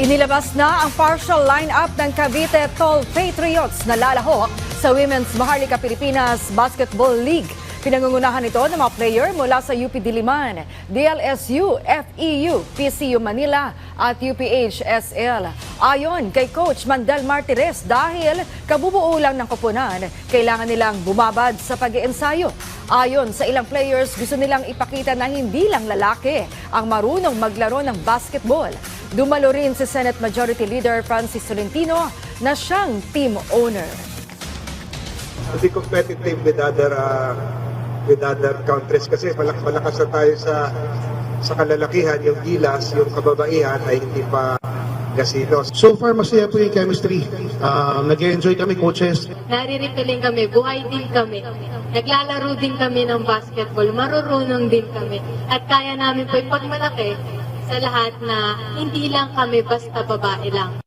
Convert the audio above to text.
Inilabas na ang partial lineup ng Cavite Tall Patriots na lalahok sa Women's Maharlika Pilipinas Basketball League. Pinangungunahan ito ng mga player mula sa UP Diliman, DLSU, FEU, PCU Manila at UPHSL. Ayon kay Coach Mandel Martires, dahil kabubuo lang ng koponan, kailangan nilang bumabad sa pag-iensayo. Ayon sa ilang players, gusto nilang ipakita na hindi lang lalaki ang marunong maglaro ng basketball. Dumalo rin si Senate Majority Leader Francis Tolentino na siyang team owner. To be competitive with other countries kasi malakas na tayo sa kalalakihan, yung gilas, yung kababaihan ay hindi pa gasino. So far, masaya po yung chemistry. Nag-enjoy kami, coaches. Nariripiling kami, buhay din kami. Naglalaro din kami ng basketball, marurunong din kami. At kaya namin po ipagmalaki sa lahat na hindi lang kami basta babae lang.